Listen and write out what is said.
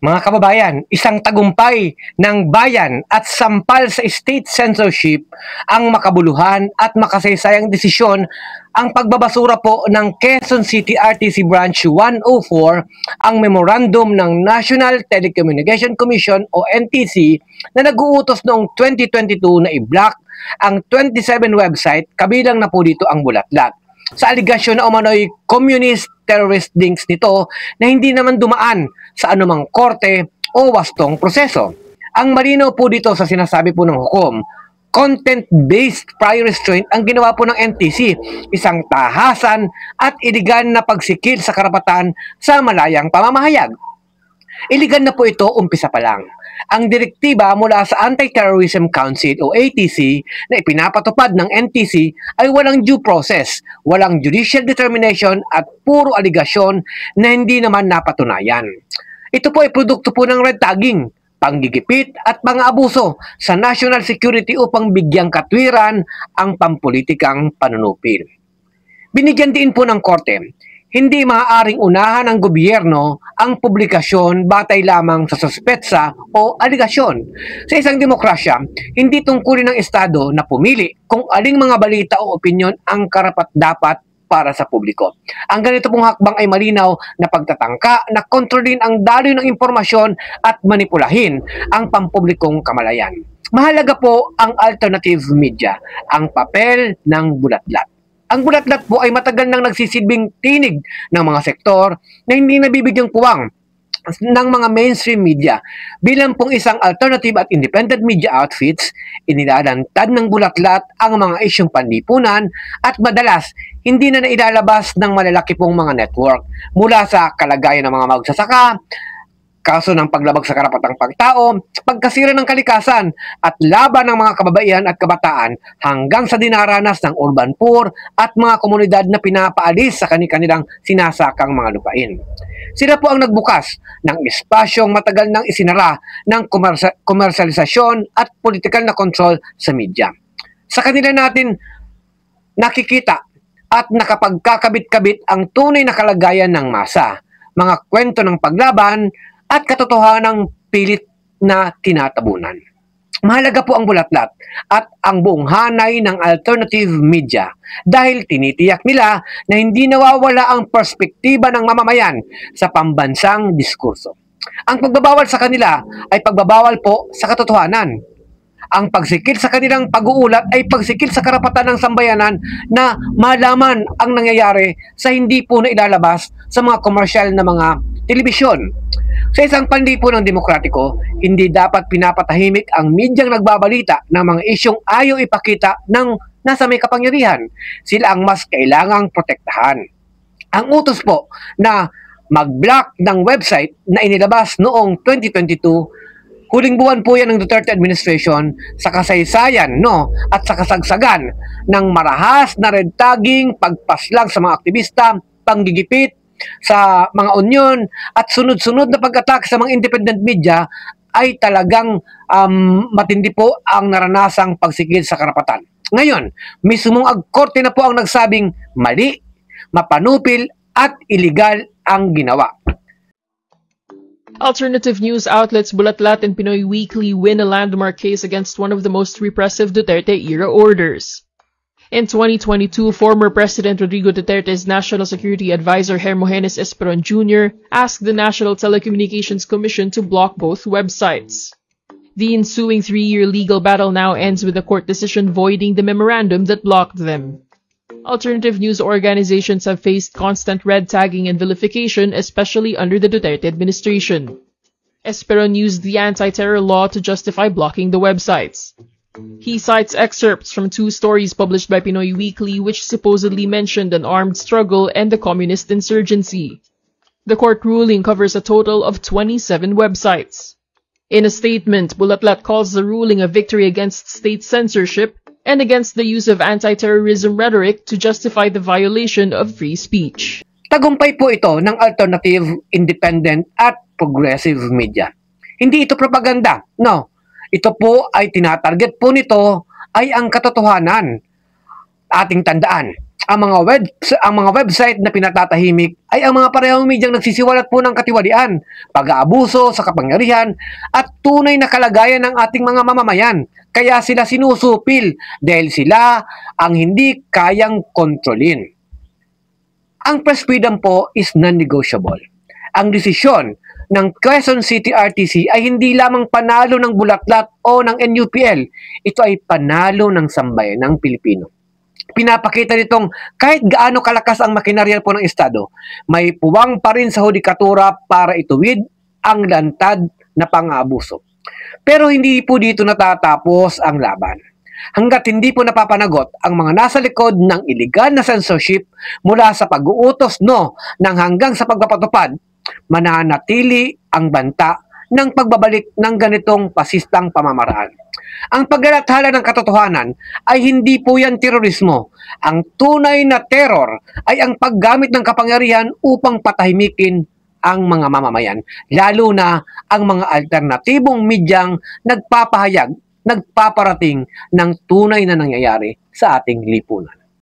Mga kababayan, isang tagumpay ng bayan at sampal sa state censorship ang makabuluhan at makasaysayang desisyon ang pagbabasura po ng Quezon City RTC Branch 104, ang memorandum ng National Telecommunication Commission o NTC na nag-uutos noong 2022 na i-block ang 27 website, kabilang na po dito ang Bulatlat, sa aligasyon na umano'y communist terrorist links nito na hindi naman dumaan sa anumang korte o wastong proseso. Ang malinaw po dito sa sinasabi po ng hukom, content-based prior restraint ang ginawa po ng NTC, isang tahasan at iligal na pagsikil sa karapatan sa malayang pamamahayag. Iligal na po ito umpisa pa lang. Ang direktiba mula sa Anti-Terrorism Council o ATC na ipinapatupad ng NTC ay walang due process, walang judicial determination at puro aligasyon na hindi naman napatunayan. Ito po ay produkto po ng red tagging, panggigipit at mga abuso sa national security upang bigyang katwiran ang pampulitikang panunupil. Binigyan din po ng korte, hindi maaaring unahan ng gobyerno ang publikasyon batay lamang sa suspetsa o aligasyon. Sa isang demokrasya, hindi tungkulin ng Estado na pumili kung aling mga balita o opinyon ang karapat-dapat para sa publiko. Ang ganito pong hakbang ay malinaw na pagtatangka na kontrolin ang daloy ng impormasyon at manipulahin ang pampublikong kamalayan. Mahalaga po ang alternative media, ang papel ng Bulatlat. Ang Bulatlat po ay matagal nang nagsisilbing tinig ng mga sektor na hindi nabibigyang puwang ng mga mainstream media. Bilang pong isang alternative at independent media outfits, inilalantad ng Bulatlat ang mga isyong panlipunan at madalas hindi na nailalabas ng malalaki pong mga network mula sa kalagayan ng mga magsasaka, kaso ng paglabag sa karapatang pagtao, pagkasira ng kalikasan at laban ng mga kababaihan at kabataan hanggang sa dinaranas ng urban poor at mga komunidad na pinapaalis sa kanilang sinasakang mga lupain. Sila po ang nagbukas ng espasyong matagal nang isinara ng komersalisasyon at political na control sa media. Sa kanila natin nakikita at nakapagkakabit-kabit ang tunay na kalagayan ng masa, mga kwento ng paglaban at katotohanang pilit na tinatabunan. Mahalaga po ang Bulatlat at ang buong hanay ng alternative media dahil tinitiyak nila na hindi nawawala ang perspektiba ng mamamayan sa pambansang diskurso. Ang pagbabawal sa kanila ay pagbabawal po sa katotohanan. Ang pagsikil sa kanilang pag-uulat ay pagsikil sa karapatan ng sambayanan na malaman ang nangyayari sa hindi po na ilalabas sa mga komersyal na mga telebisyon. Sa isang panlipunan ng demokratiko, hindi dapat pinapatahimik ang medyang nagbabalita ng mga isyong ayaw ipakita ng nasa may kapangyarihan. Sila ang mas kailangang protektahan. Ang utos po na mag-block ng website na inilabas noong 2022, huling buwan po yan ng Duterte administration sa kasaysayan at sa kasagsagan ng marahas na red tagging, pagpaslang sa mga aktivista, panggigipit sa mga union at sunod-sunod na pag-attack sa mga independent media ay talagang matindi po ang naranasang pagsikil sa karapatan. Ngayon, mismong korte na po ang nagsabing mali, mapanupil at iligal ang ginawa. Alternative news outlets Bulatlat and Pinoy Weekly win a landmark case against one of the most repressive Duterte-era orders. In 2022, former President Rodrigo Duterte's National Security Advisor Hermogenes Esperon Jr. asked the National Telecommunications Commission to block both websites. The ensuing 3-year legal battle now ends with a court decision voiding the memorandum that blocked them. Alternative news organizations have faced constant red tagging and vilification, especially under the Duterte administration. Esperon used the anti-terror law to justify blocking the websites. He cites excerpts from 2 stories published by Pinoy Weekly which supposedly mentioned an armed struggle and the communist insurgency. The court ruling covers a total of 27 websites. In a statement, Bulatlat calls the ruling a victory against state censorship and against the use of anti-terrorism rhetoric to justify the violation of free speech. Tagumpay po ito ng alternative, independent at progressive media. Hindi ito propaganda, Ito po ay tinatarget po nito ay ang katotohanan. Ating tandaan, Ang mga website na pinatatahimik ay ang mga parehong medyang nagsisiwalat po ng katiwalian, pag-aabuso sa kapangyarihan at tunay na kalagayan ng ating mga mamamayan. Kaya sila sinusupil dahil sila ang hindi kayang kontrolin. Ang press freedom po is non-negotiable. Ang desisyon ng Quezon City RTC ay hindi lamang panalo ng Bulatlat o ng NUPL. Ito ay panalo ng sambayanang Pilipino. Pinapakita nitong kahit gaano kalakas ang makinarya po ng Estado, may puwang pa rin sa hudikatura para ituwid ang lantad na pang-aabuso. Pero hindi po dito natatapos ang laban. Hanggat hindi po napapanagot ang mga nasa likod ng iligal na censorship mula sa pag-uutos ng hanggang sa pagpapatupad, mananatili ang banta ng pagbabalik ng ganitong pasistang pamamaraan. Ang paglalathala ng katotohanan ay hindi po yan terorismo. Ang tunay na terror ay ang paggamit ng kapangyarihan upang patahimikin ang mga mamamayan, lalo na ang mga alternatibong medyang nagpaparating ng tunay na nangyayari sa ating lipunan.